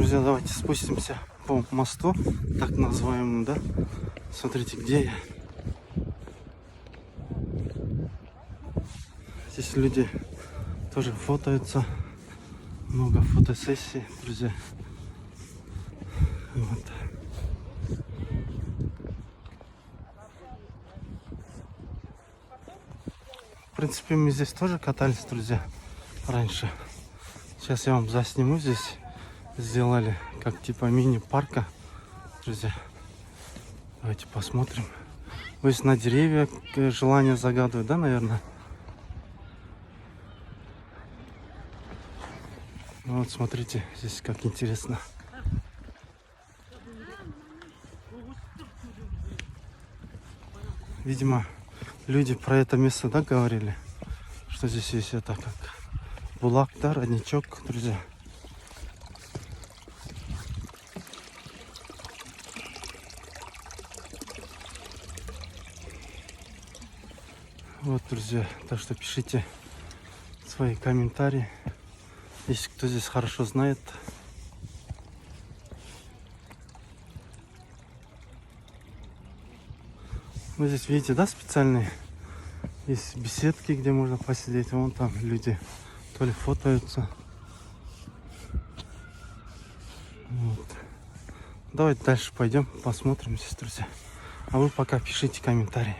друзья, давайте спустимся по мосту, так называемому, да? Смотрите, где я. Здесь люди тоже фотаются. Много фотосессий, друзья. Вот. В принципе, мы здесь тоже катались, друзья, раньше. Сейчас я вам засниму здесь. Сделали как типа мини-парка, друзья. Давайте посмотрим. То есть на деревья желание загадывать, да, наверное? Вот, смотрите, здесь как интересно. Видимо, люди про это место, да, говорили, что здесь есть это как булак, да, родничок, друзья. Вот, друзья, так что пишите свои комментарии, если кто здесь хорошо знает. Ну, здесь, видите, да, специальные есть беседки, где можно посидеть. Вон там люди то ли фотаются. Вот. Давайте дальше пойдем, посмотрим здесь, друзья. А вы пока пишите комментарии.